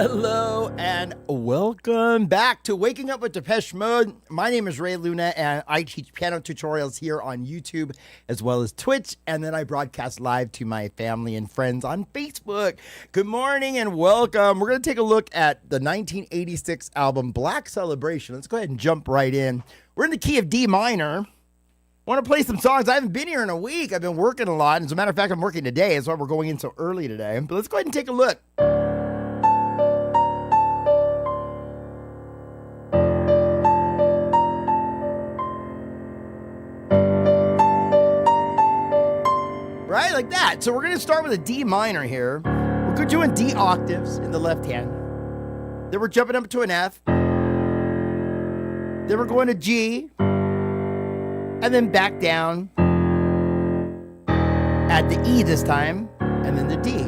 Hello and welcome back to Waking Up with Depeche Mode. My name is Ray Luna and I teach piano tutorials here on YouTube as well as Twitch, and then I broadcast live to my family and friends on Facebook. Good morning and welcome. We're going to take a look at the 1986 album Black Celebration. Let's go ahead and jump right in. We're in the key of D minor. I want to play some songs. I haven't been here in a week. I've been working a lot. As a matter of fact, I'm working today. That's why we're going in so early today. But let's go ahead and take a look. Right, like that. So we're going to start with a D minor here. We're doing D octaves in the left hand. Then we're jumping up to an F. Then we're going to G. And then back down at the E this time. And then the D.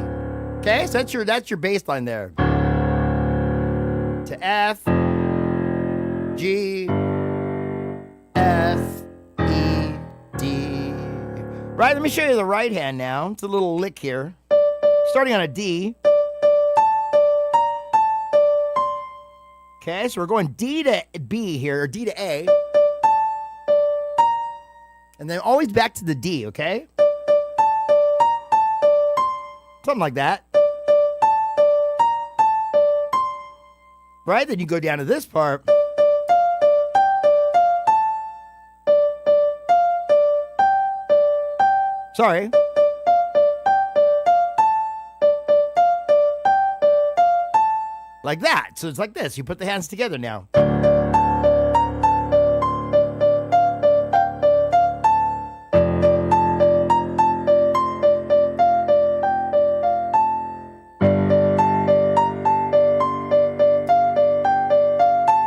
Okay, so that's your bass line there. To F, G, F, E, D. Right, let me show you the right hand now. It's a little lick here. Starting on a D. Okay, so we're going D to B here, or D to A. And then always back to the D, okay? Something like that. Right, then you go down to this part. Sorry. Like that. So it's like this. You put the hands together now.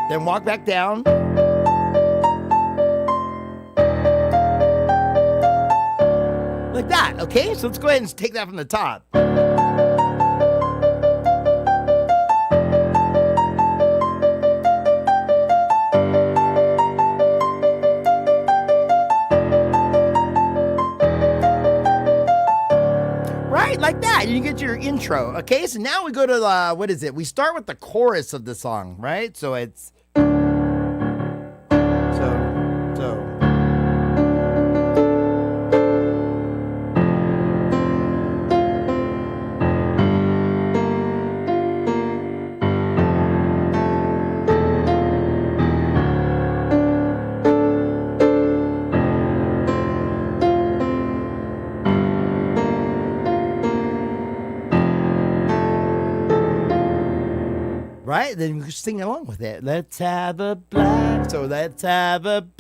Then walk back down. Like that, okay? So let's go ahead and take that from the top. Right, like that. You get your intro, okay? So now we go to, what is it? We start with the chorus of the song, right? So it's... Right? Then you sing along with it. Let's have a black celebration.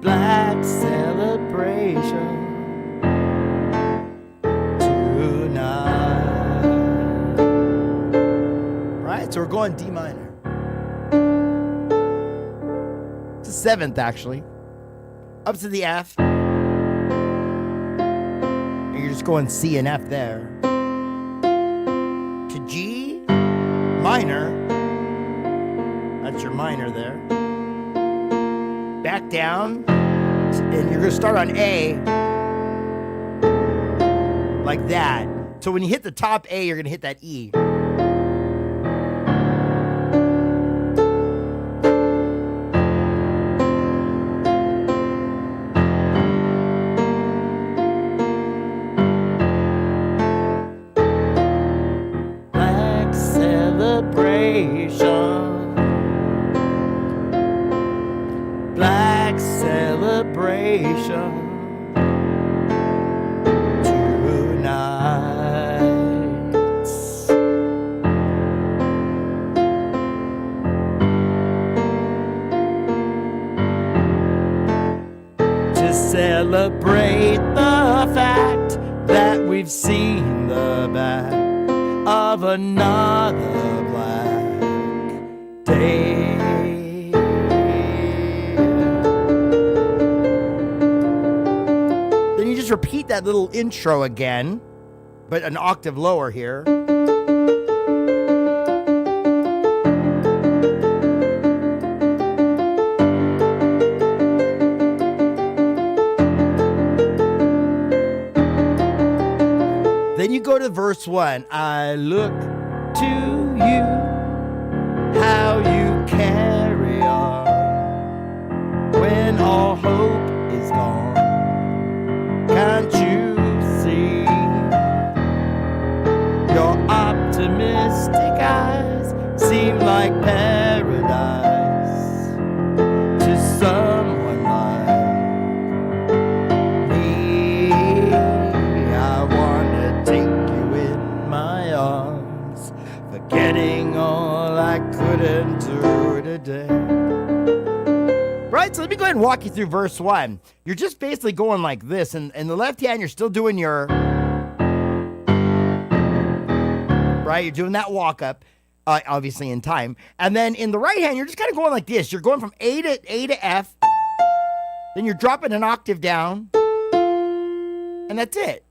Black celebration tonight. Right? So we're going D minor. It's the seventh, actually. Up to the F. You're just going C and F there. To G minor. That's your minor there. Back down. And you're going to start on A. Like that. So when you hit the top A, you're going to hit that E. Black celebration tonight. To celebrate the fact that we've seen the back of another black day. Then you just repeat that little intro again, but an octave lower here. go to verse 1. I look to you, how you carry on when all hope is gone. Can't you see? Your optimistic eyes seem like paradise to someone like me. I wanna take you in my arms, forgetting all I couldn't do today. Right, so let me go ahead and walk you through verse 1. You're just basically going like this, and in the left hand, you're still doing your, right? You're doing that walk up, obviously in time. And then in the right hand, you're just kind of going like this. You're going from A to F, then you're dropping an octave down, and that's it.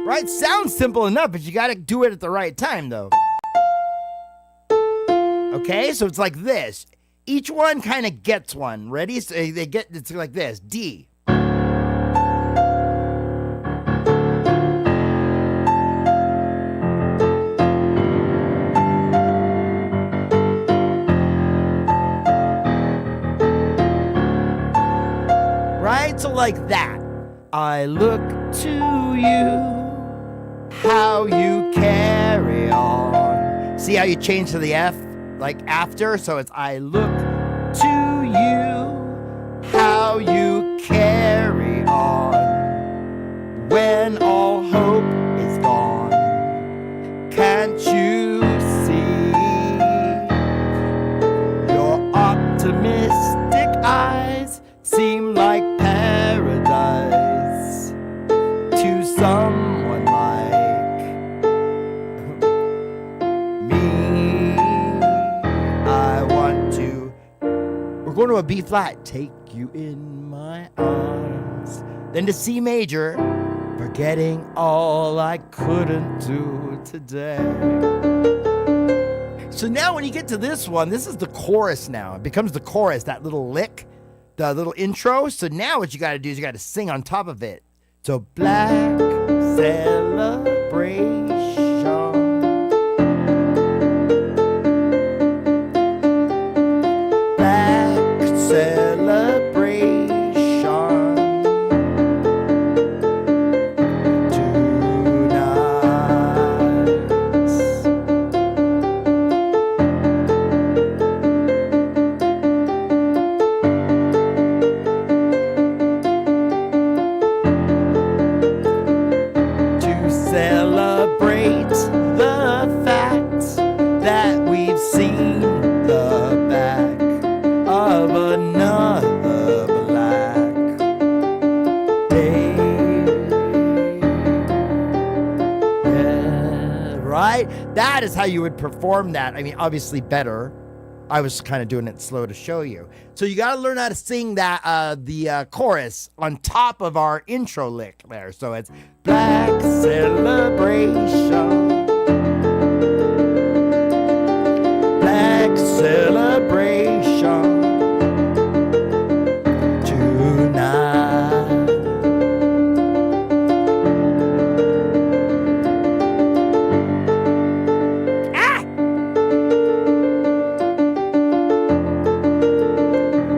Right? Sounds simple enough, but you got to do it at the right time, though. Okay, so it's like this. Each one kind of gets one. Ready? So it's like this. D. Right? So like that. I look to you, how you carry on. See how you change to the F? Like after, so it's I look to you, how you carry on when all hope is gone. Can't you see? Your optimistic eyes seem like paradise to someone like me. I want to, we're going to a B flat, take you in my arms. Then to C major, forgetting all I couldn't do today. So now when you get to this one, this is the chorus now. It becomes the chorus, that little lick, the little intro. So now what you got to do is you got to sing on top of it. So black celebration. Celebration tonight. To celebrate the fact that we've seen the back of another black day. Yeah, right? That is how you would perform that. I mean, obviously better. I was kind of doing it slow to show you. So you got to learn how to sing that the chorus on top of our intro lick there. So it's black celebration. Black celebration tonight. Ah!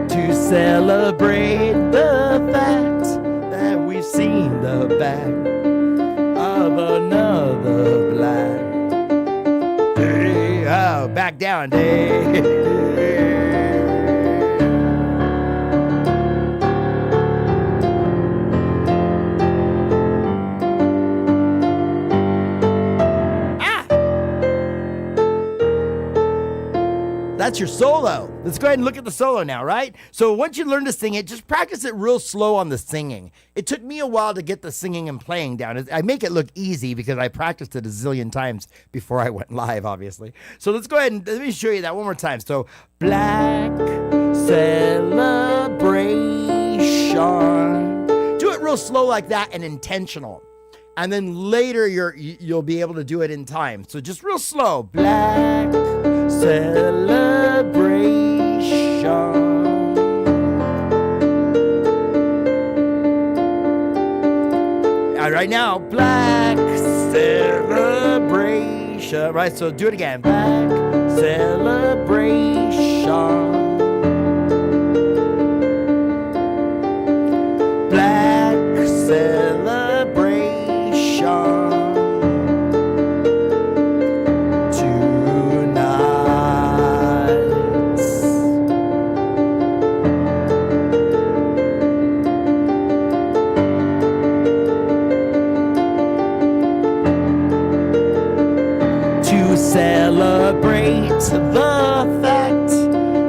To celebrate the fact that we've seen the back of another black. Hey, oh, back down, day. That's your solo. Let's go ahead and look at the solo now, right? So once you learn to sing it, just practice it real slow on the singing. It took me a while to get the singing and playing down. I make it look easy because I practiced it a zillion times before I went live, obviously. So let's go ahead and let me show you that one more time. So black celebration. Do it real slow like that and intentional. And then later you'll be able to do it in time. So just real slow. Black celebration. All right now. Black celebration. Right, so do it again. Black celebration. Black celebration. Celebrate the fact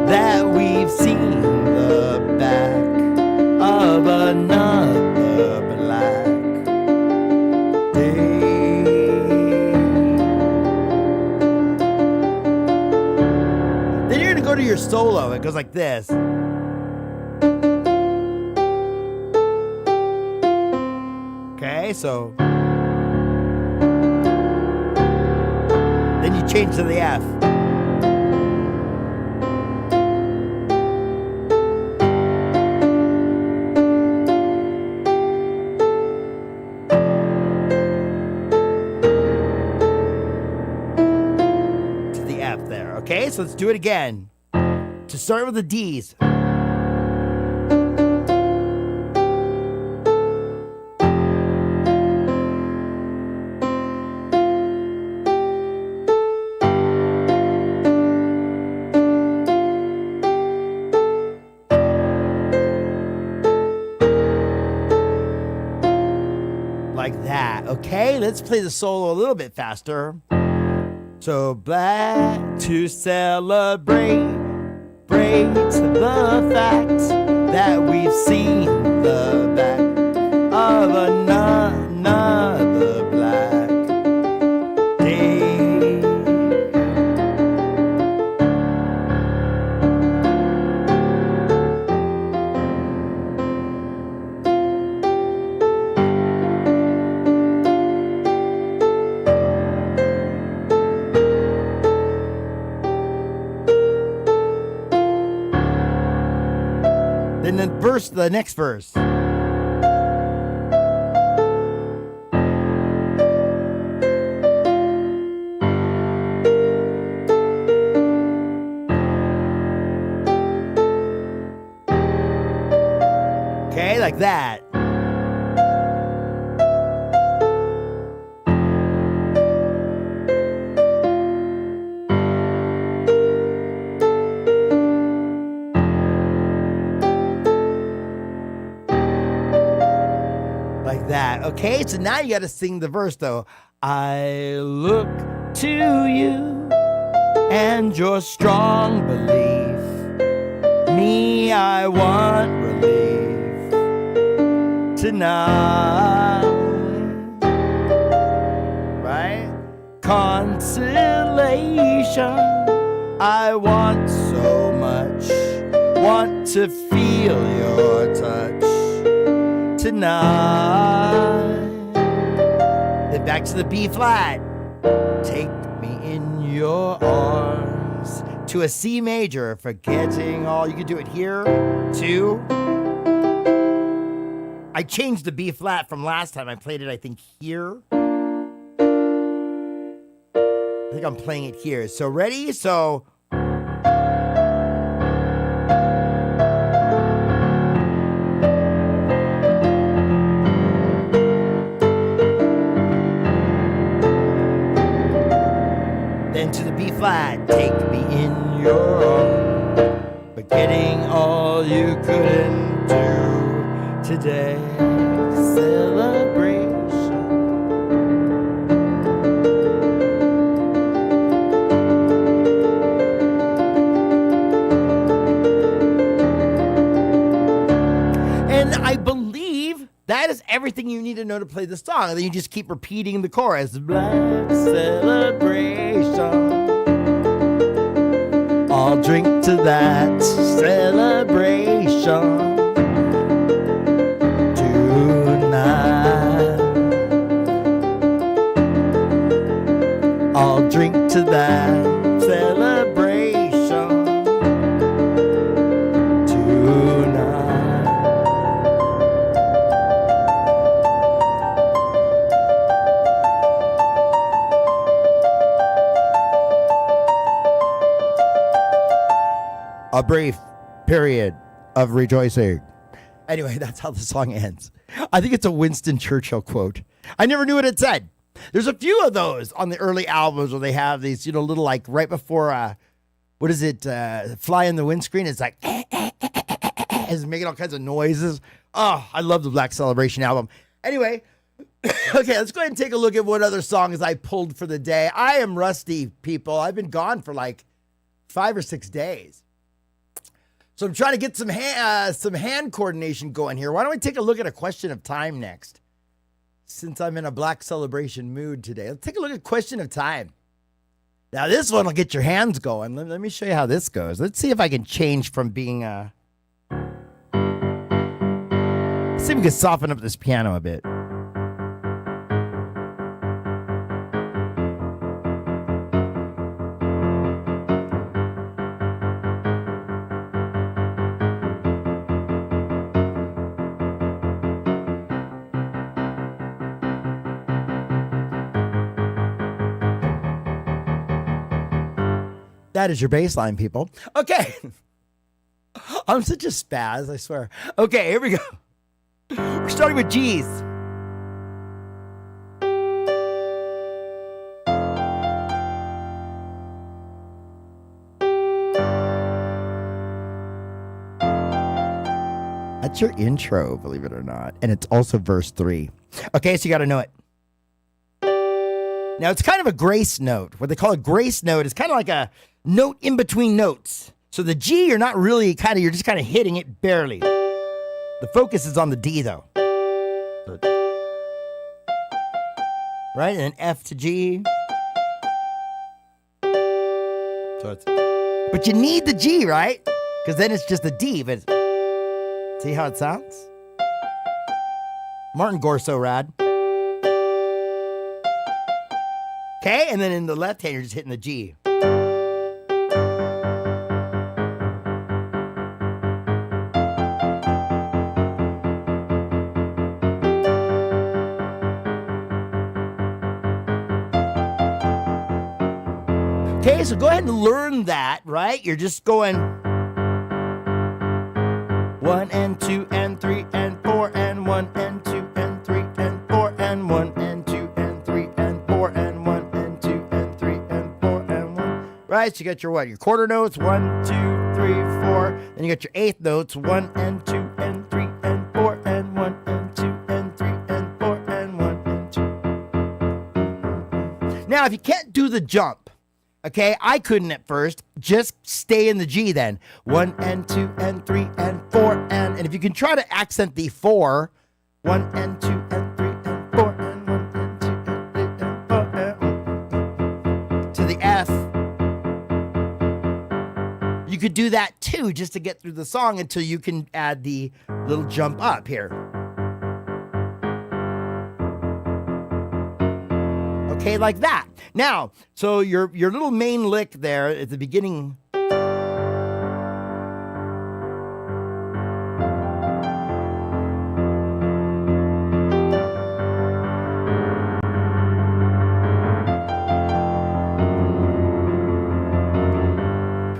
that we've seen the back of another black day. Then you're gonna go to your solo. It goes like this. Okay, so then you change to the F. To the F there. Okay, so let's do it again. To start with the D's. Like that. Okay, let's play the solo a little bit faster. So black to celebrate, break the fact that we've seen the back of another black day. Then the next verse. Okay, like that. Like that. Okay, so now you got to sing the verse though. I look to you and your strong belief. Me, I want relief tonight. Right? Consolation. I want so much. Want to feel your touch tonight. Then back to the B flat. Take me in your arms. To a C major, forgetting all. You can do it here, too. I changed the B flat from last time. I played it, I think, here. I think I'm playing it here. So ready? So then to the B flat, take me in your arms, forgetting all you couldn't do today. Celebration. And I believe that is everything you need to know to play the song. And then you just keep repeating the chorus. Black celebration. I'll drink to that celebration tonight. I'll drink to that celebration tonight. brief period of rejoicing. Anyway, that's how the song ends. I think it's a Winston Churchill quote. I never knew what it said. There's a few of those on the early albums where they have these, little like right before, what is it, Fly in the Windscreen? It's like, it's making all kinds of noises. Oh, I love the Black Celebration album. Anyway, okay, let's go ahead and take a look at what other songs I pulled for the day. I am rusty, people. I've been gone for like 5 or 6 days. So I'm trying to get some hand coordination going here. Why don't we take a look at a question of time next? Since I'm in a Black Celebration mood today, let's take a look at question of time. Now this one will get your hands going. Let me show you how this goes. Let's see if I can change from being let's see if we can soften up this piano a bit. That is your bass line, people. Okay. I'm such a spaz, I swear. Okay, here we go. We're starting with G's. That's your intro, believe it or not. And it's also verse 3. Okay, so you got to know it. Now, it's kind of a grace note. What they call a grace note is kind of like a note in between notes. So the G, you're not really you're just kind of hitting it barely. The focus is on the D, though. So, right? And then F to G. So but you need the G, right? Because then it's just a D. But see how it sounds? Martin Gore's so rad. Okay, and then in the left hand, you're just hitting the G. Okay, so go ahead and learn that, right? You're just going 1 and 2 and 3 and 4 and 1 and 2 and 3 and 4 and 1 and 2 and 3 and 4 and 1 and 2 and 3 and 4 and 1. Right, so you got your what? Your quarter notes, 1, 2, 3, 4. Then you got your eighth notes, 1 and 2 and 3 and 4 and 1 and 2 and 3 and 4 and 1 and 2. Now, if you can't do the jump, okay, I couldn't at first. Just stay in the G then. 1 and 2 and 3 and 4 and if you can try to accent the 4, 1 and 2 and 3 and 4 and 1 and 2 and 3 and 4 and to the F. You could do that too, just to get through the song until you can add the little jump up here. Okay, like that. Now, so your little main lick there at the beginning.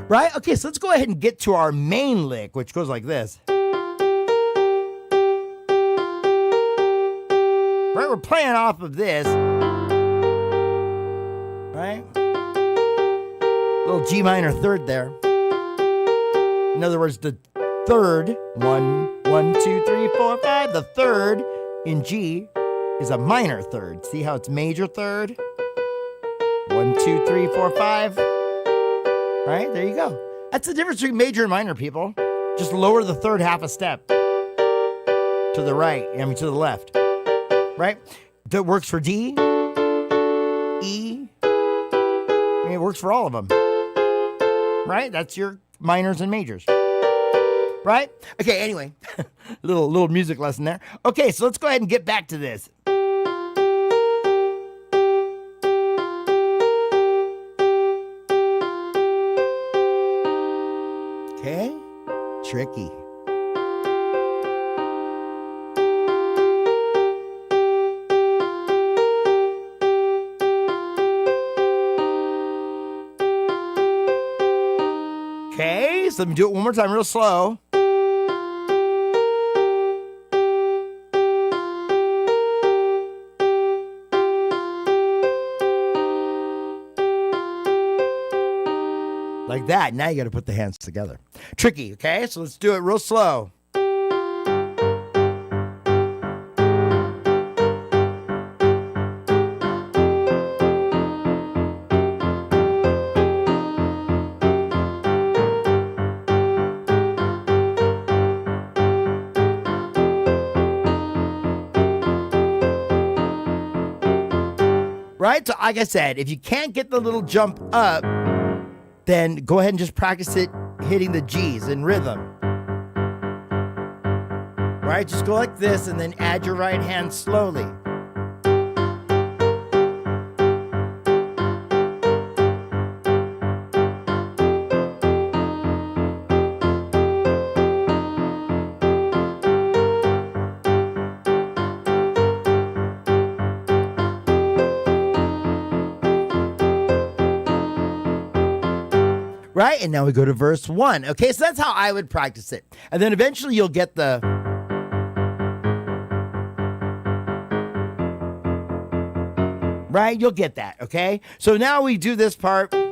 Right? Okay, so let's go ahead and get to our main lick, which goes like this. Right, we're playing off of this. Right? Little G minor third there. In other words, the third, 1, 1, 2, 3, 4, 5, the third in G is a minor third. See how it's major third? 1, 2, 3, 4, 5. Right? There you go. That's the difference between major and minor, people. Just lower the third half a step. To the right, to the left. Right? That works for D, E. It works for all of them. Right? That's your minors and majors. Right? Okay, anyway. little music lesson there. Okay, so let's go ahead and get back to this. Okay? Tricky. Okay, So let me do it one more time real slow. Like that. Now you got to put the hands together. Tricky, okay? So let's do it real slow. Right? So like I said, if you can't get the little jump up, then go ahead and just practice it hitting the G's in rhythm. Right? Just go like this and then add your right hand slowly. Right? And now we go to verse 1. Okay, so that's how I would practice it. And then eventually you'll get the... Right? You'll get that, okay? So now we do this part. I've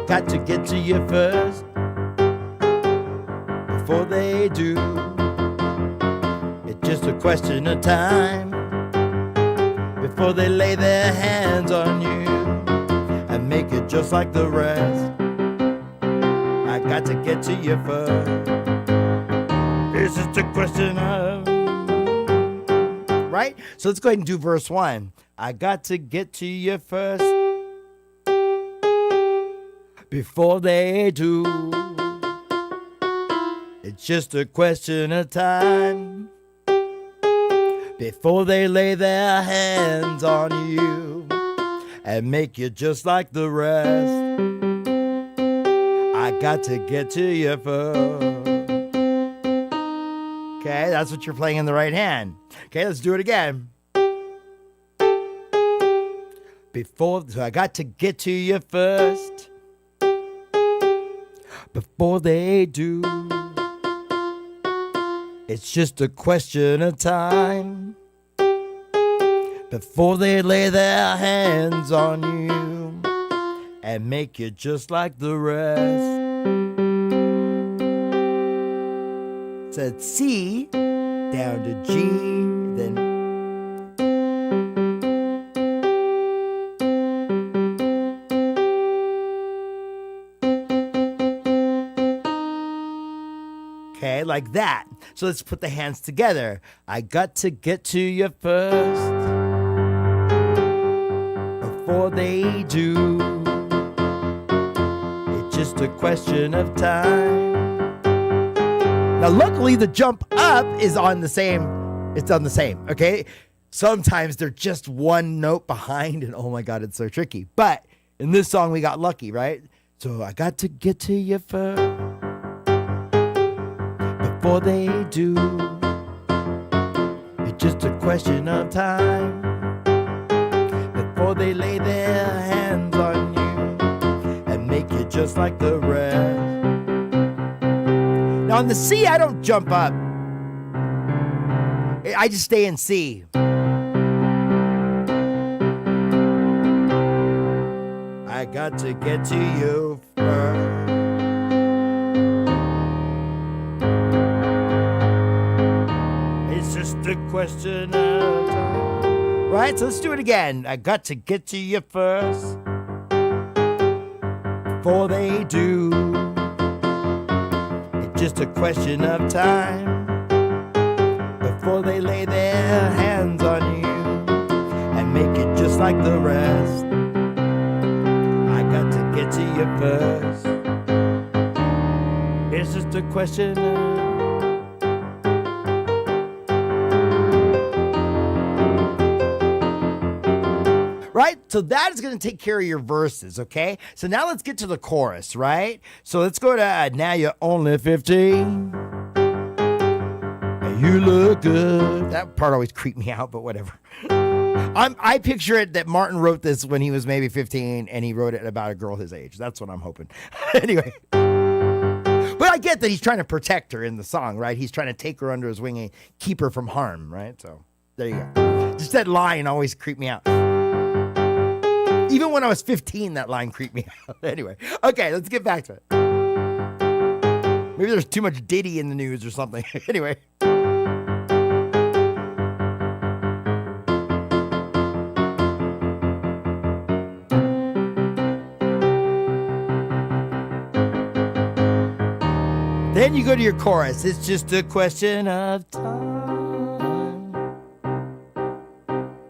got to get to you first. Before they do, it's just a question of time. Before they lay their hands on you and make it just like the rest. I got to get to you first. It's just a question of... Right? So let's go ahead and do verse 1. I got to get to you first. Before they do. It's just a question of time before they lay their hands on you and make you just like the rest. I got to get to you first. Okay, that's what you're playing in the right hand. Okay, let's do it again. So I got to get to you first before they do. It's just a question of time before they lay their hands on you and make you just like the rest. Said C down to G, then okay, like that. So let's put the hands together. I got to get to you first before they do. It's just a question of time. Now, luckily, the jump up is on the same. It's on the same, okay? Sometimes they're just one note behind, and oh my God, it's so tricky. But in this song, we got lucky, right? So I got to get to you first before they do. It's just a question of time before they lay their hands on you and make you just like the rest. Now on the C, I don't jump up. I just stay in C. I got to get to you first. It's just a question of time. Right, so let's do it again. I got to get to you first before they do. It's just a question of time before they lay their hands on you and make it just like the rest. I got to get to you first. It's just a question of... Right? So that is going to take care of your verses, okay? So now let's get to the chorus, right? So let's go to Now You're Only 15. You look good. That part always creeped me out, but whatever. I picture it that Martin wrote this when he was maybe 15, and he wrote it about a girl his age. That's what I'm hoping. Anyway. But I get that he's trying to protect her in the song, right? He's trying to take her under his wing and keep her from harm, right? So there you go. Just that line always creeped me out. Even when I was 15, that line creeped me out. Anyway, okay, let's get back to it. Maybe there's too much Diddy in the news or something. Anyway. Then you go to your chorus. It's just a question of time,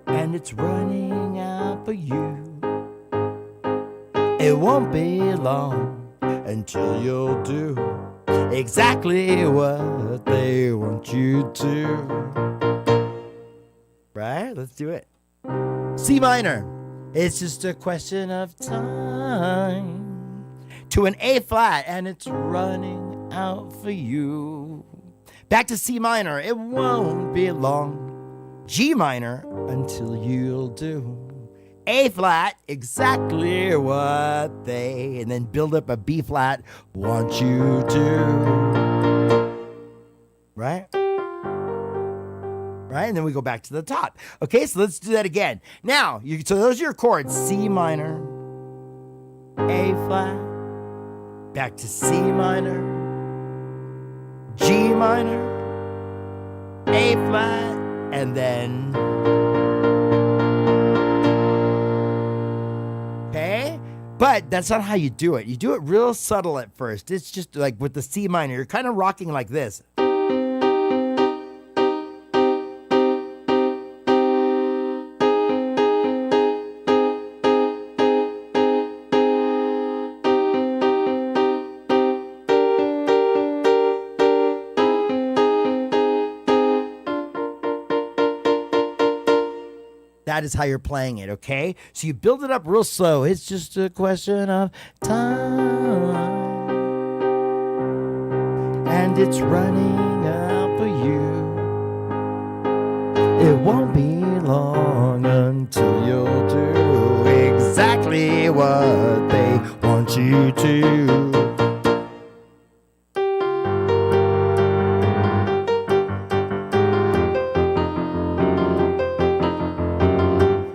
and it's running out for you. It won't be long until you'll do exactly what they want you to. Right? Let's do it. C minor. It's just a question of time to an A flat, and it's running out for you. Back to C minor. It won't be long. G minor until you'll do A flat, exactly what they, and then build up a B flat, want you to. Right? Right? And then we go back to the top. Okay, so let's do that again. Now, so those are your chords. C minor, A flat, back to C minor, G minor, A flat, and then. Okay? But that's not how you do it. You do it real subtle at first. It's just like with the C minor, you're kind of rocking like this. That is how you're playing it, okay? So you build it up real slow. It's just a question of time, and it's running out for you. It won't be long until you'll do exactly what they want you to.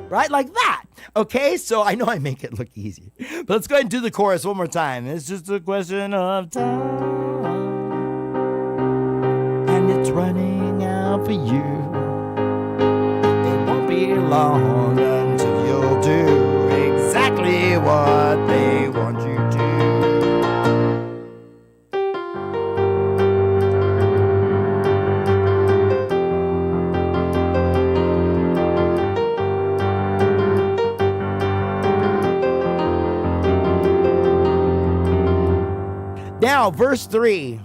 Right, like that. Okay, so I know I make it look easy, but let's go ahead and do the chorus one more time. It's just a question of time, and it's running out for you. It won't be long until you'll do exactly what they want you to. Now, verse 3.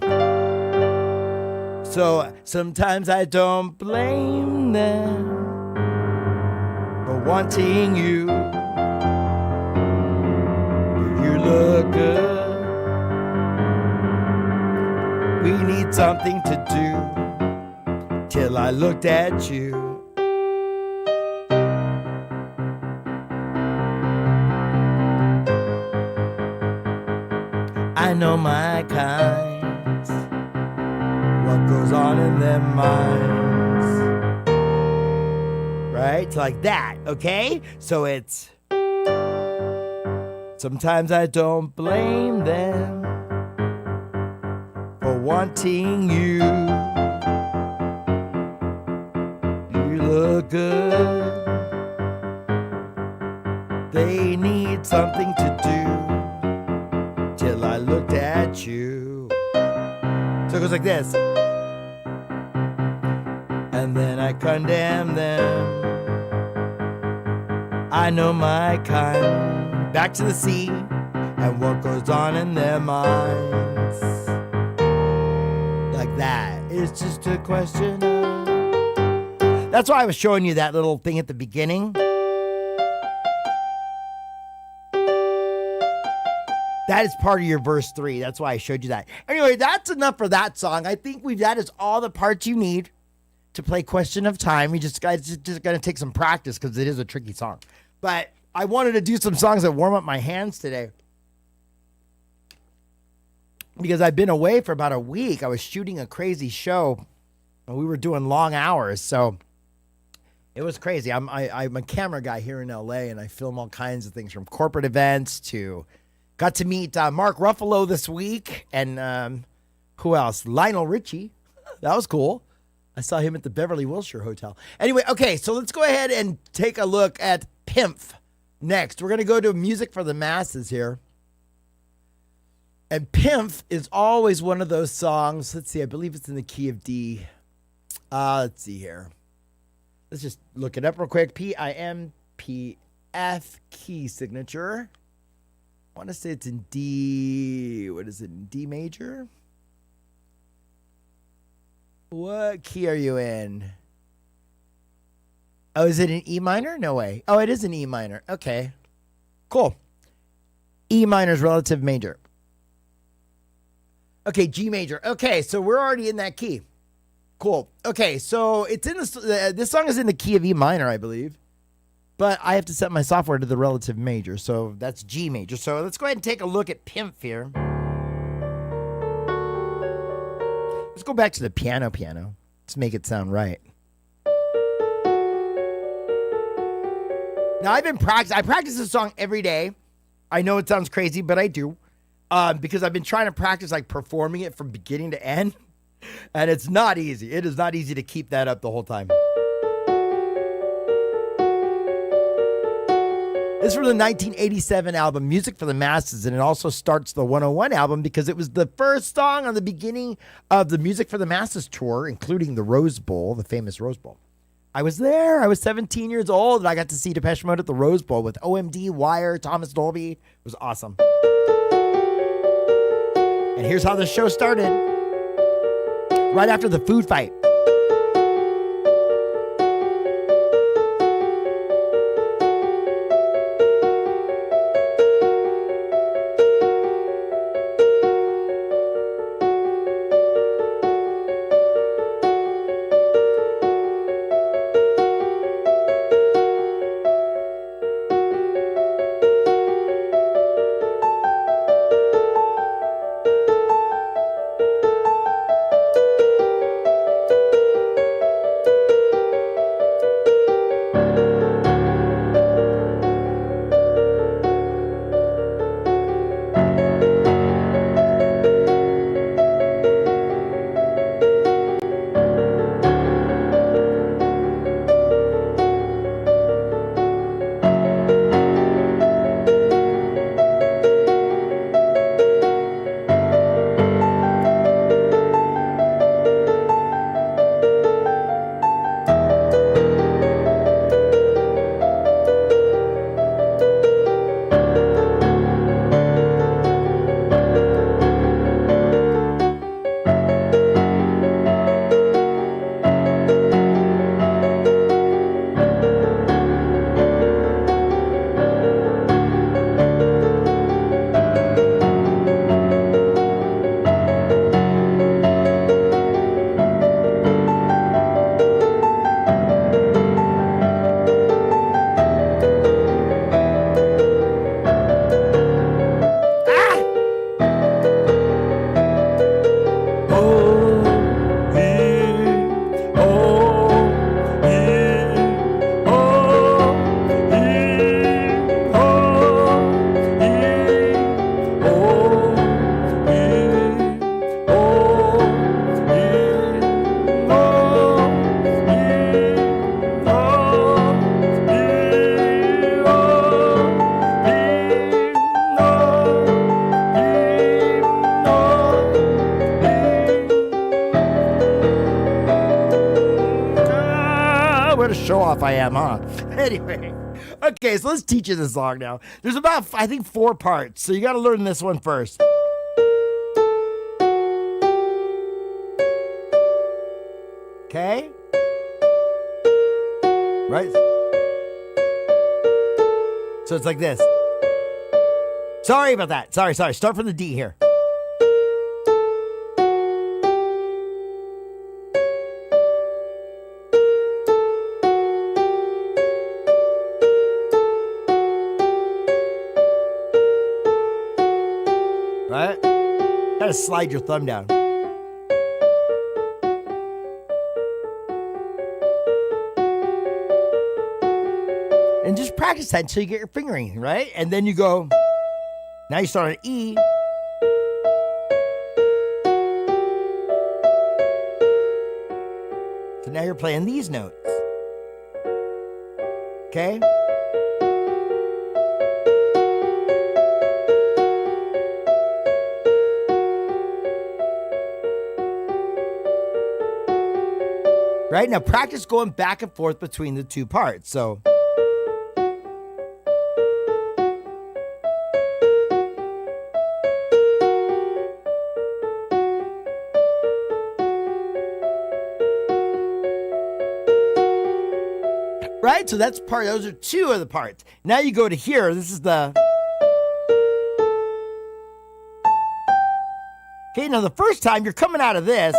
So, sometimes I don't blame them for wanting you. You look good. We need something to do till I looked at you. I know my kind, what goes on in their minds. Right? Like that, okay? So it's, sometimes I don't blame them for wanting you. You look good. They need something to do till I looked at you. So it goes like this. And then I condemn them. I know my kind. Back to the C. And what goes on in their minds. Like that. It's just a question of. That's why I was showing you that little thing at the beginning. That is part of your verse 3. That's why I showed you that. Anyway, that's enough for that song. I think that is all the parts you need. to play Question of Time. We just got to take some practice because it is a tricky song. But I wanted to do some songs that warm up my hands today because I've been away for about a week. I was shooting a crazy show and we were doing long hours, so it was crazy. I'm a camera guy here in LA, and I film all kinds of things from corporate events to got to meet Mark Ruffalo this week, and who else? Lionel Richie. That was cool. I saw him at the Beverly Wilshire Hotel. Anyway, okay, so let's go ahead and take a look at Pimpf next. We're going to go to Music for the Masses here. And Pimpf is always one of those songs. Let's see, I believe it's in the key of D. Let's see here. Let's just look it up real quick. Pimpf key signature. I want to say it's in D. What is it? In D major? What key are you in? Oh, is it in E minor? No way. Oh, it is in E minor. Okay. Cool. E minor is relative major. Okay, G major. Okay, so we're already in that key. Cool. Okay, so it's in this song is in the key of E minor, I believe. But I have to set my software to the relative major, so that's G major. So let's go ahead and take a look at Pimpf here. Let's go back to the piano. Let's make it sound right. Now, I practice this song every day. I know it sounds crazy, but I do. Because I've been trying to practice like performing it from beginning to end. And it's not easy. It is not easy to keep that up the whole time. This is from the 1987 album, Music for the Masses, and it also starts the 101 album because it was the first song on the beginning of the Music for the Masses tour, including the Rose Bowl, the famous Rose Bowl. I was there. I was 17 years old, and I got to see Depeche Mode at the Rose Bowl with OMD, Wire, Thomas Dolby. It was awesome. And here's how the show started. Right after the food fight. Show off I am, huh? Anyway, okay, so let's teach you this song now. There's about, I think, 4 parts, so you got to learn this one first. Okay? Right? So it's like this. Sorry about that. Sorry. Start from the D here. kind of slide your thumb down. And just practice that until you get your fingering, right? And then you go, now you start on E. So now you're playing these notes. Okay? Right? Now practice going back and forth between the two parts. So right? So that's part, those are two of the parts. Now you go to here. This is the... Okay, now the first time you're coming out of this.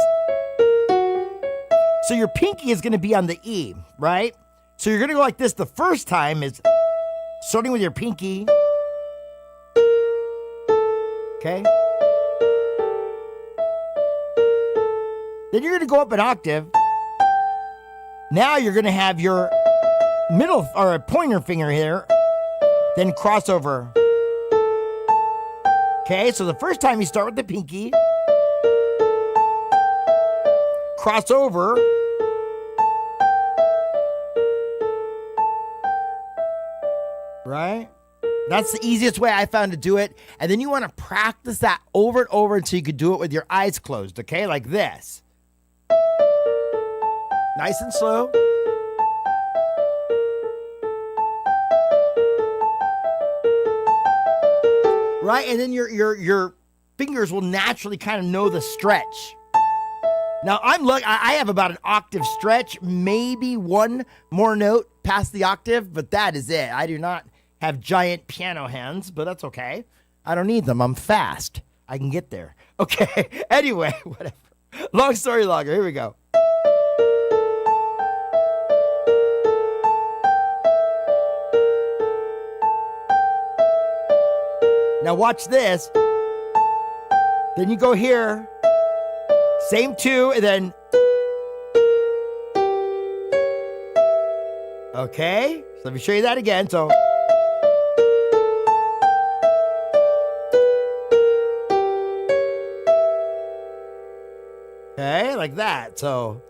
So your pinky is going to be on the E, right? So you're going to go like this. The first time is starting with your pinky. Okay? Then you're going to go up an octave. Now you're going to have your middle or a pointer finger here, then cross over. Okay, so the first time you start with the pinky, cross over, right? That's the easiest way I found to do it. And then you want to practice that over and over until you can do it with your eyes closed, okay? Like this. Nice and slow. Right? And then your fingers will naturally kind of know the stretch. Now, I have about an octave stretch, maybe one more note past the octave, but that is it. I do not have giant piano hands, but that's okay. I don't need them. I'm fast. I can get there. Okay. Anyway, whatever. Long story longer. Here we go. Now watch this. Then you go here. Same two, and then... Okay, so let me show you that again. So... Okay, like that. So...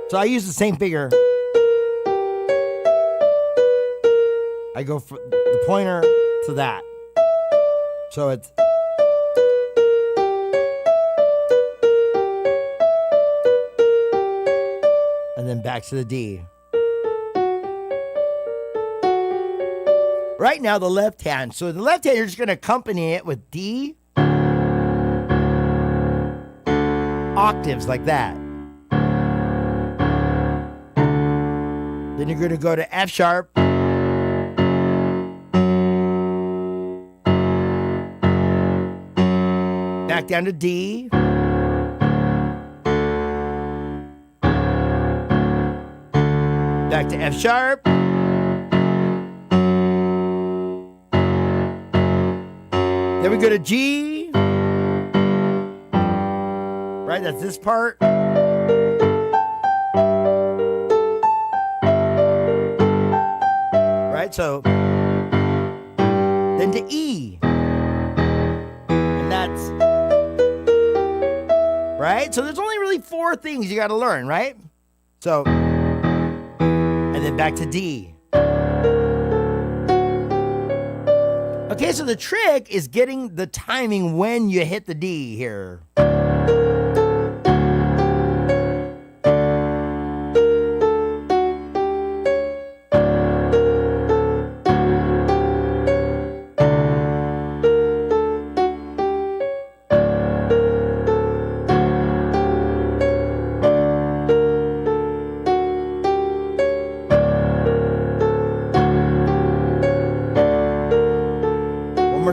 So I use the same finger. I go from the pointer to that. So it's... And then back to the D. Right now, the left hand. So the left hand, you're just going to accompany it with D octaves like that. Then you're going to go to F sharp. Back down to D. Back to F sharp. Then we go to G. Right, that's this part. Right, so then to E. And that's right. So there's only really 4 things you got to learn, right? So, and then back to D. Okay, so the trick is getting the timing when you hit the D here.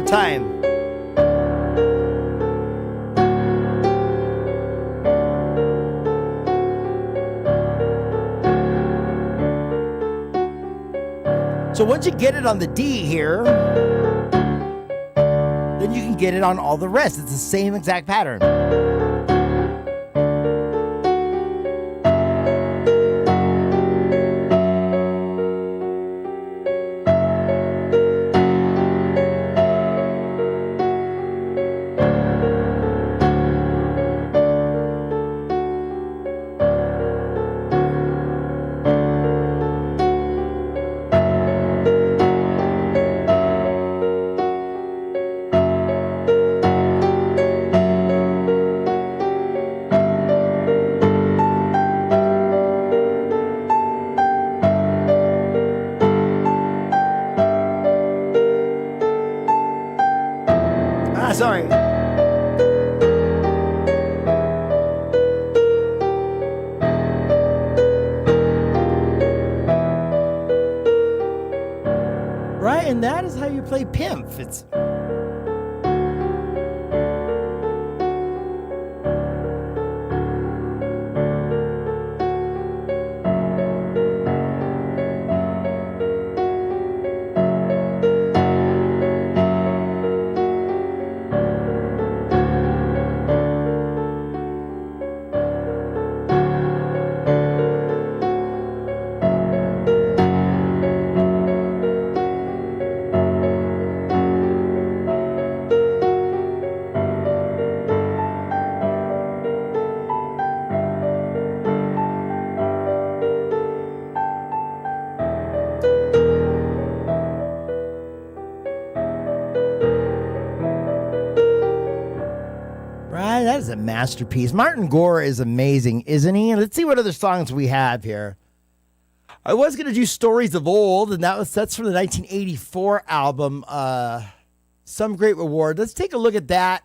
Time. So once you get it on the D here, then you can get it on all the rest. It's the same exact pattern. Sorry. Right, and that is how you play Pimp. It's right, that is a masterpiece. Martin Gore is amazing, isn't he? Let's see what other songs we have here. I was going to do Stories of Old, and that's from the 1984 album, Some Great Reward. Let's take a look at that.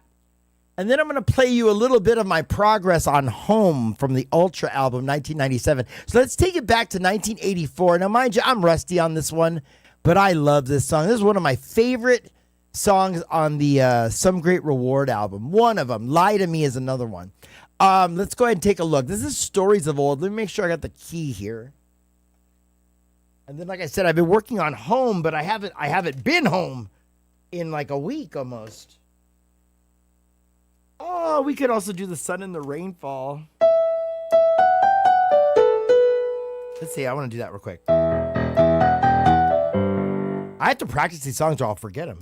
And then I'm going to play you a little bit of my progress on Home from the Ultra album, 1997. So let's take it back to 1984. Now, mind you, I'm rusty on this one, but I love this song. This is one of my favorite songs on the Some Great Reward album. One of them. Lie to Me is another one. Let's go ahead and take a look. This is Stories of Old. Let me make sure I got the key here. And then, like I said, I've been working on Home, but I haven't been home in like a week almost. Oh, we could also do The Sun and the Rainfall. Let's see. I want to do that real quick. I have to practice these songs or I'll forget them.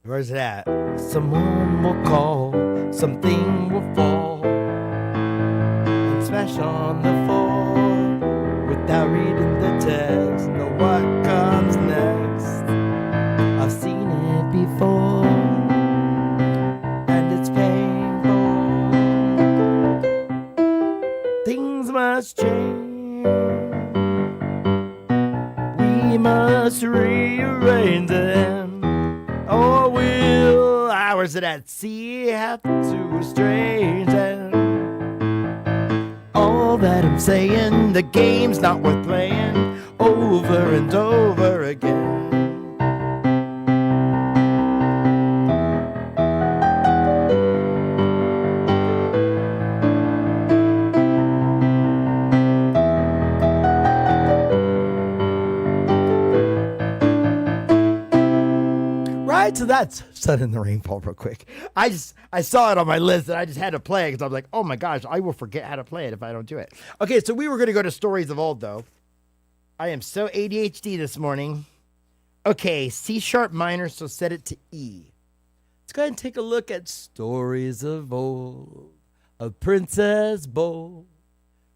Where's it at? Someone will call, something will fall, and smash on the floor without reading the text. Know what comes next? I've seen it before, and it's painful. Things must change. We must rearrange them. Or will hours at sea have to estrange them? All that I'm saying, the game's not worth playing over and over again. So that's Sun in the Rainfall real quick. I saw it on my list and I just had to play it because I was like, oh my gosh, I will forget how to play it if I don't do it. Okay, so we were going to go to Stories of Old though. I am so ADHD this morning. Okay, C sharp minor, so set it to E. Let's go ahead and take a look at Stories of Old. A princess bold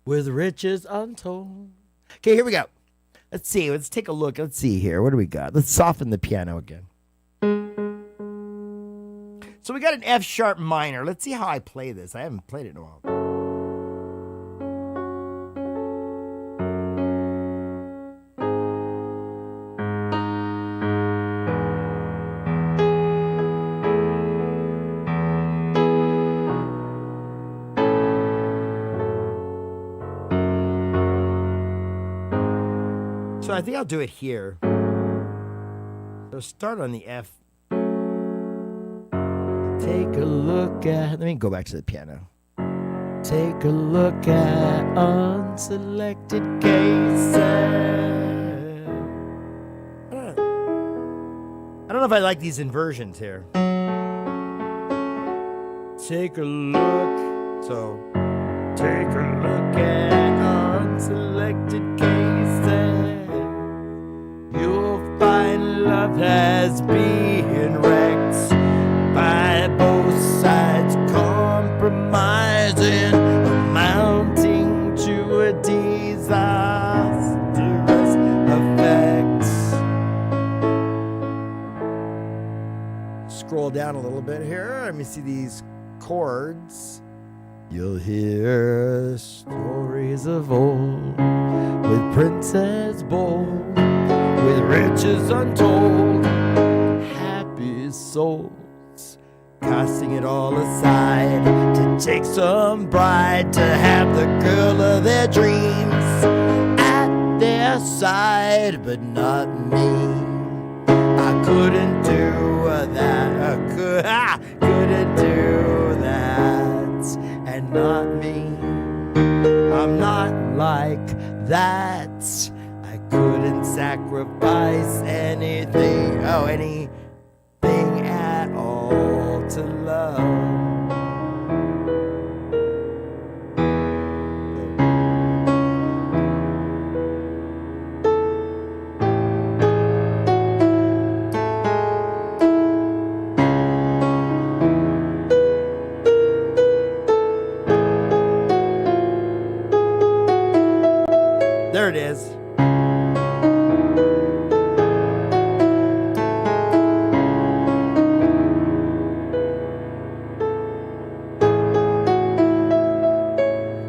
with riches untold. Okay, here we go. Let's see. Let's take a look. Let's see here. What do we got? Let's soften the piano again. So we got an F sharp minor. Let's see how I play this. I haven't played it in a while. So I think I'll do it here. So start on the F. Take a look at... Let me go back to the piano. Take a look at unselected cases. I don't know if I like these inversions here. Take a look. So, take a look at unselected cases. You'll find love has been wrecked by both sides compromising, amounting to a disastrous effect. Scroll down a little bit here. Let me see these chords. You'll hear stories of old with princess bold, with riches untold, happy souls, casting it all aside to take some bride, to have the girl of their dreams at their side, but not me. I couldn't do that. I couldn't do that, and not me. I'm not like that. I couldn't sacrifice anything. Anything at all to love. There it is.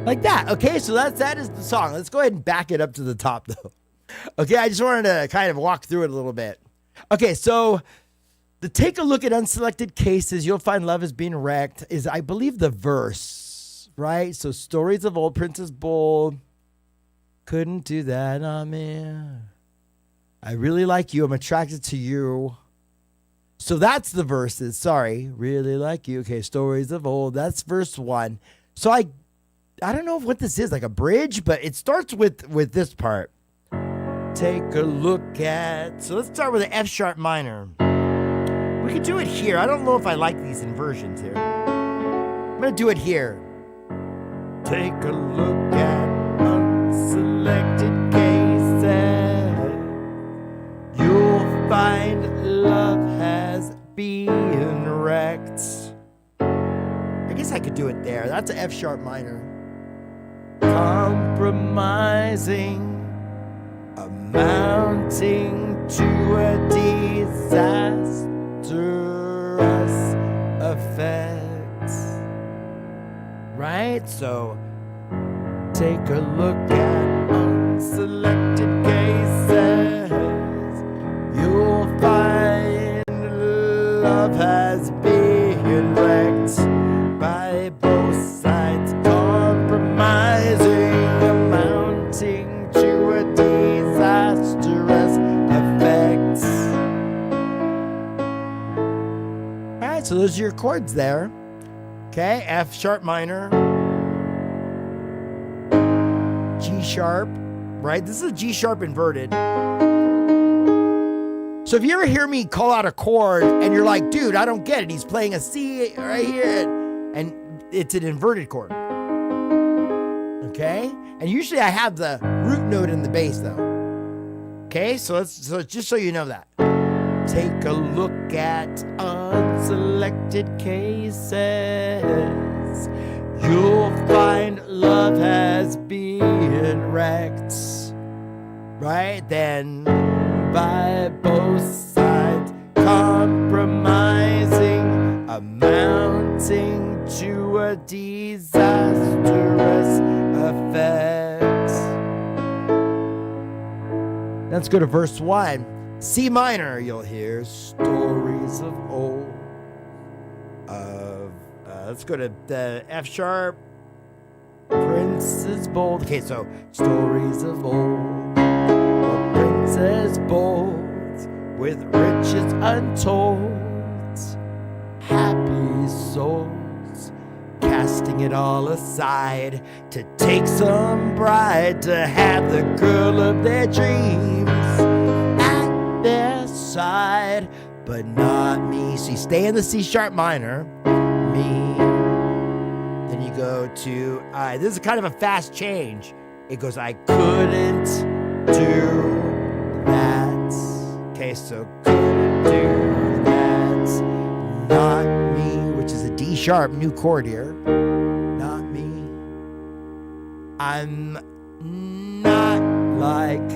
Like that. Okay, so that is the song. Let's go ahead and back it up to the top, though. Okay, I just wanted to kind of walk through it a little bit. Okay, so the take a look at unselected cases, you'll find love is being wrecked, is, I believe, the verse, right? So stories of old Princess Bold. Couldn't do that on me. I really like you. I'm attracted to you. So that's the verses. Sorry. Really like you. Okay, stories of old. That's verse 1. So I don't know what this is, like a bridge, but it starts with this part. Take a look at... So let's start with an F sharp minor. We could do it here. I don't know if I like these inversions here. I'm going to do it here. Take a look at unselected cases. You'll find love has been wrecked. I guess I could do it there. That's an F sharp minor. Compromising, amounting to a disastrous effect. Right? So take a look at unselected cases. You'll find love has been wrecked by both sides compromising, amounting to a disastrous effect. All right, so those are your chords there. Okay, F sharp minor, G sharp, right? This is a G sharp inverted. So if you ever hear me call out a chord and you're like, dude, I don't get it. He's playing a C right here. And it's an inverted chord. Okay? And usually I have the root note in the bass though. Okay? So just so you know that. Take a look at unselected cases. You'll find love has been wrecked. Right? Then by both sides compromising, amounting to a disastrous effect. Let's go to verse 1. C minor, you'll hear stories of old. Let's go to the F sharp. Princess Bold. Okay, so stories of old. untold. Happy souls, casting it all aside to take some bride, to have the girl of their dreams at their side. But not me. So you stay in the C sharp minor, me. Then you go to I. This is kind of a fast change. It goes, I couldn't do that. Okay, so couldn't do that. Not me, which is a D sharp, new chord here. Not me. I'm not like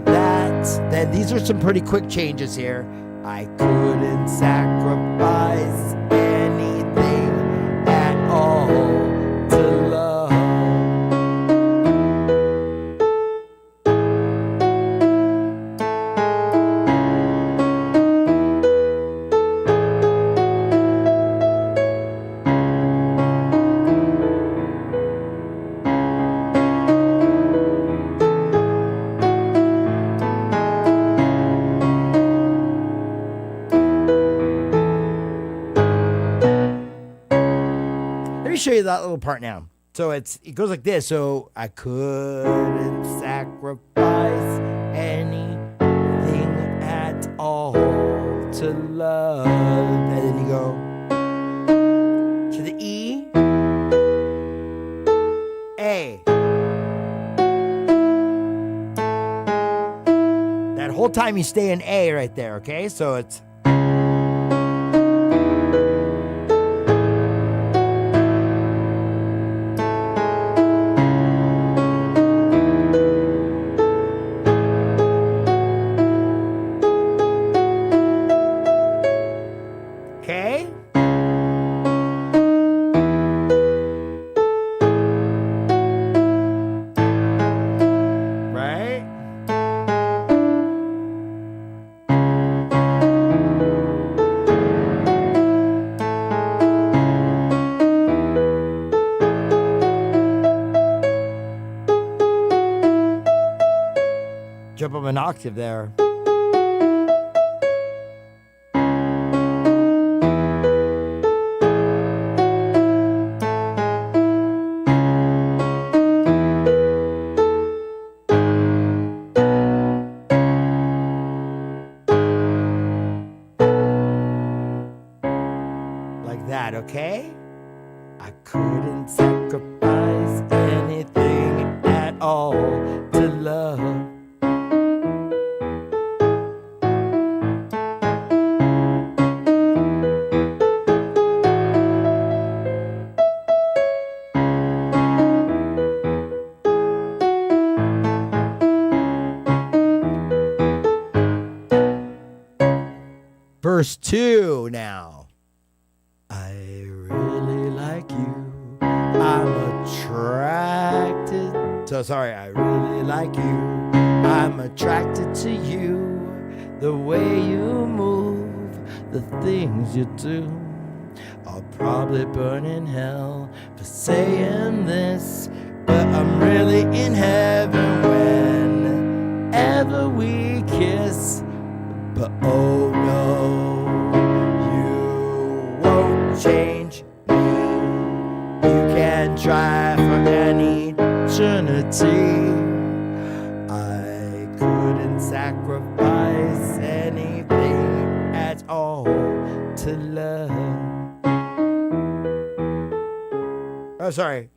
that. Then these are some pretty quick changes here. I couldn't sacrifice anything at all to love. Let me show you that little part now. So it goes like this. So I couldn't sacrifice anything at all to love. And then you go to the E, A. That whole time you stay in A right there, okay? So it's okay. Right? Jump up an octave there. Like that, okay? I couldn't sacrifice anything at all to love. Verse 2 now. I really like you. I'm attracted. So sorry, I really like you. I'm attracted to you. The way you move, the things you do. I'll probably burn in hell for saying this, but I'm really in heaven whenever we kiss. But oh no, you won't change me. You can try for an eternity. I couldn't sacrifice anything at all to love. Oh, sorry.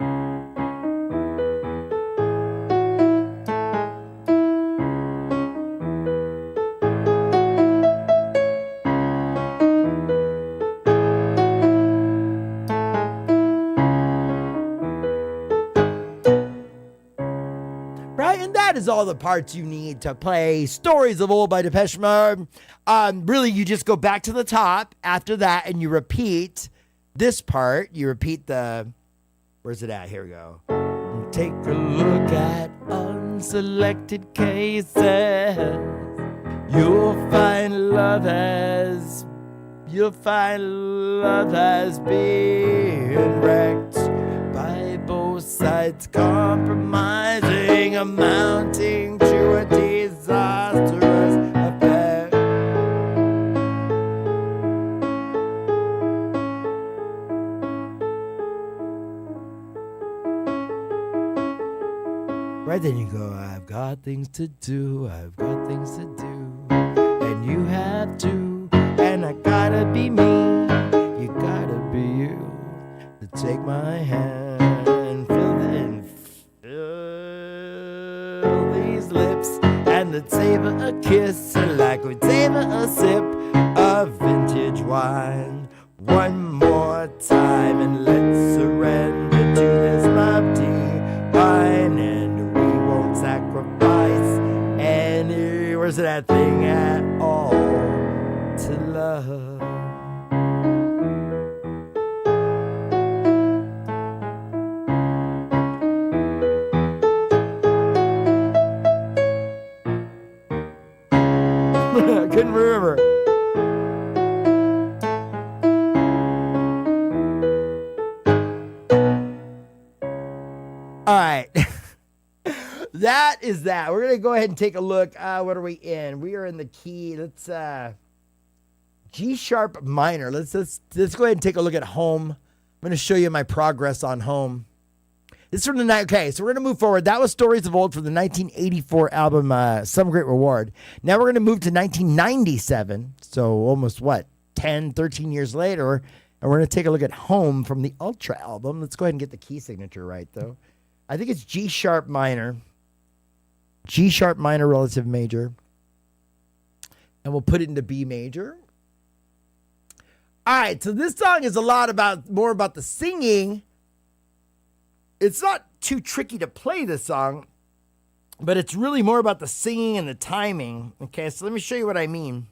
Right, and that is all the parts you need to play Stories of Old by Depeche Mode. Really, you just go back to the top after that and you repeat this part. You repeat the, where's it at? Here we go. Take a look at unselected cases. You'll find love has been wrecked by both sides compromising, amounting to a disastrous affair. things to do, I've got things to do, and you have too, and I gotta be me, you gotta be you, to take my hand, fill these lips, and to savor a kiss, like we'd savor a sip of vintage wine. One more time, and let's surrender to this love divine, and we won't sacrifice any, where's that thing at all, to love. I couldn't remember. All right. That is that. We're going to go ahead and take a look. What are we in? We are in the key. Let's G sharp minor. Let's go ahead and take a look at home. I'm going to show you my progress on home. This is from the night. Okay, so we're going to move forward. That was Stories of Old from the 1984 album Some Great Reward. Now we're going to move to 1997. So almost 10, 13 years later. And we're going to take a look at Home from the Ultra album. Let's go ahead and get the key signature right, though. I think it's G sharp minor. G sharp minor relative major. And we'll put it into B major. All right, so this song is more about the singing. It's not too tricky to play this song, but it's really more about the singing and the timing. Okay, so let me show you what I mean.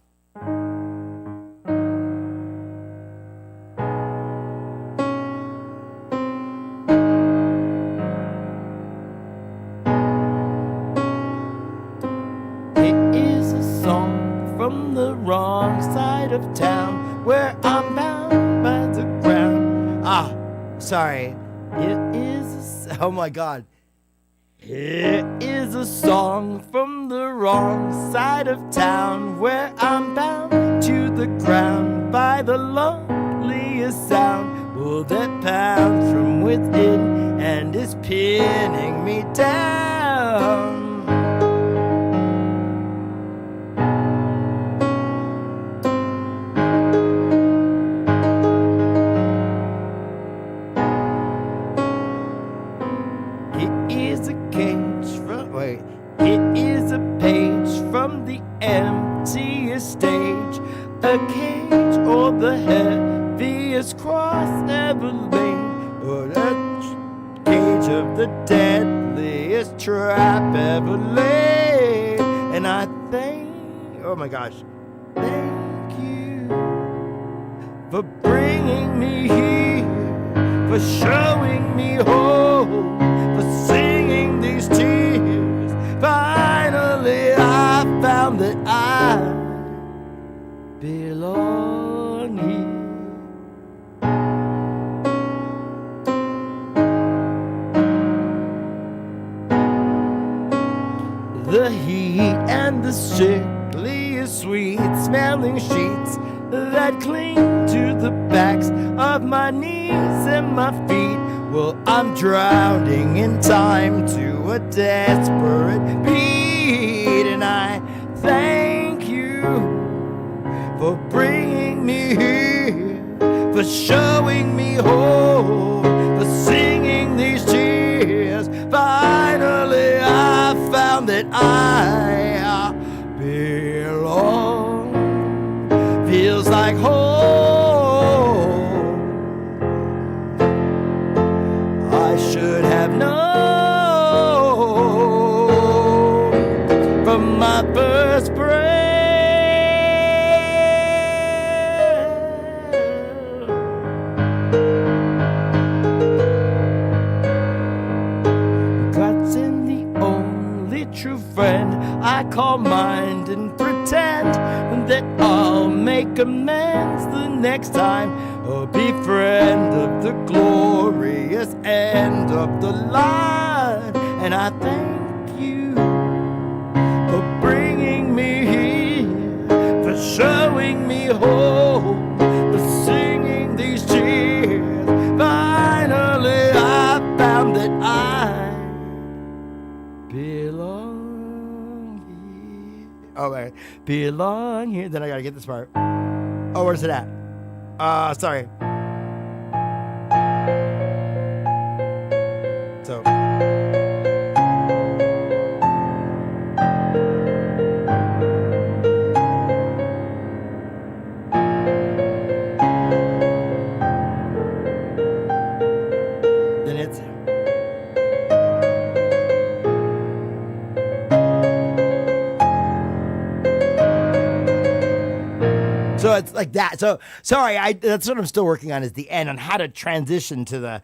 From the wrong side of town, where I'm bound by the ground. Sorry. It is, oh my God. It is a song from the wrong side of town, where I'm bound to the ground by the loneliest sound. Well, that pounds from within and is pinning me down. It is a page from the emptiest stage, a cage or the heaviest cross ever laid, or a cage of the deadliest trap ever laid. And I oh my gosh, thank you for bringing me here, for showing me hope, for singing these tears. Finally, I found that I belong here. The heat and the sickly sweet smelling sheets that cling to the backs of my knees and my feet. Well, I'm drowning in time to a desperate beat, and I thank you for bringing me here, for showing me hope, for singing these tears. Finally, I found that I belong. Feels like home. I should have known from my first breath. God's in the only true friend I call mine, and pretend that I'll make amends the next time, or be friend of the glorious end of the line. And I thank you for bringing me here, for showing me hope, for singing these tears. Finally, I found that I belong. Oh, wait. Belong here. Then I gotta get this part. Oh, where's it at? Sorry. So. Then it's. So it's like that. So sorry, that's what I'm still working on is the end on how to transition to the,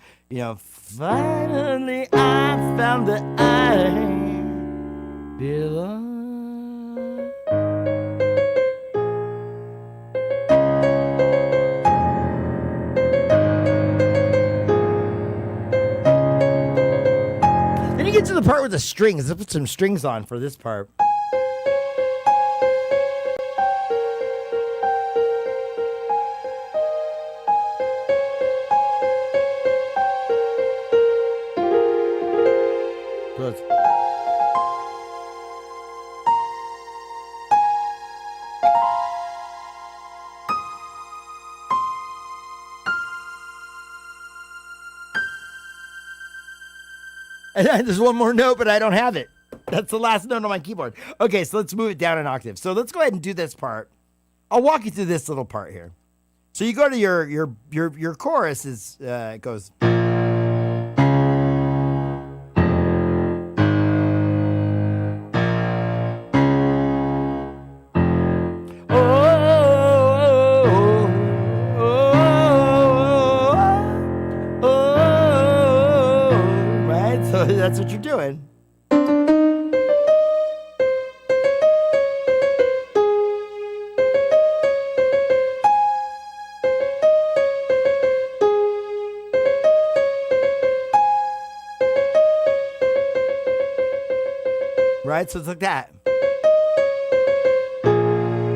finally I found that I belong. Then you get to the part with the strings. Let's put some strings on for this part. And there's one more note, but I don't have it. That's the last note on my keyboard. Okay, so let's move it down an octave. So let's go ahead and do this part. I'll walk you through this little part here. So you go to your chorus is it goes. That's what you're doing. Right? So it's like that.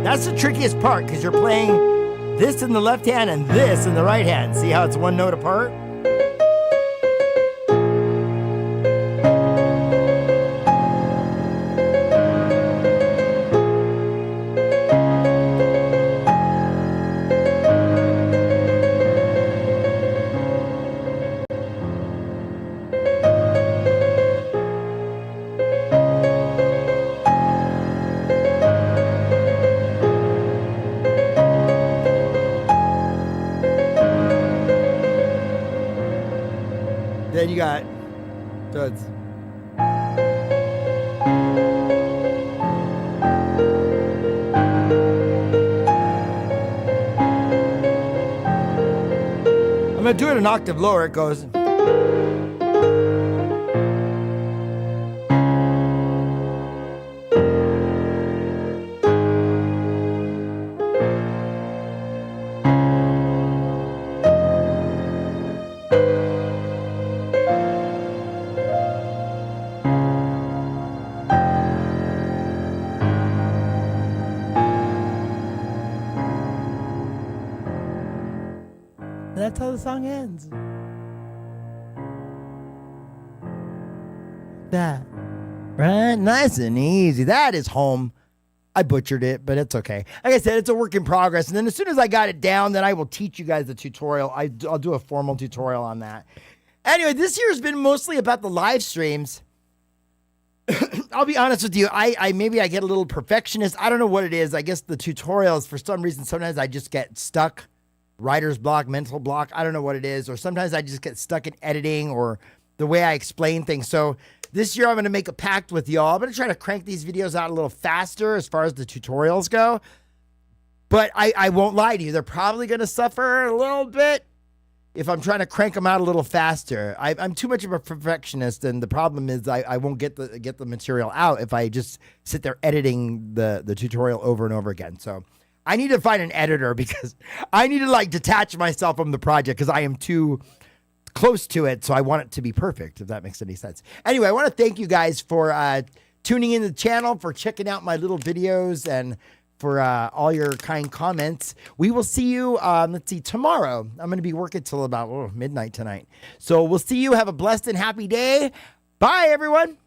That's the trickiest part because you're playing this in the left hand and this in the right hand. See how it's one note apart? Then you got duds. I'm going to do it an octave lower. It goes. That's how the song ends. That. Right? Nice and easy. That is home. I butchered it, but it's okay. Like I said, it's a work in progress. And then as soon as I got it down, then I will teach you guys the tutorial. I'll do a formal tutorial on that. Anyway, this year has been mostly about the live streams. I'll be honest with you. I maybe I get a little perfectionist. I don't know what it is. I guess the tutorials, for some reason, sometimes I just get stuck. Writer's block, mental block. I don't know what it is. Or sometimes I just get stuck in editing or the way I explain things. So this year I'm going to make a pact with y'all. I'm going to try to crank these videos out a little faster as far as the tutorials go. But I won't lie to you. They're probably going to suffer a little bit if I'm trying to crank them out a little faster. I'm too much of a perfectionist, and the problem is I won't get the material out if I just sit there editing the tutorial over and over again. So I need to find an editor because I need to detach myself from the project because I am too close to it. So I want it to be perfect, if that makes any sense. Anyway, I want to thank you guys for tuning in to the channel, for checking out my little videos, and for all your kind comments. We will see you, tomorrow. I'm going to be working till about midnight tonight. So we'll see you. Have a blessed and happy day. Bye, everyone.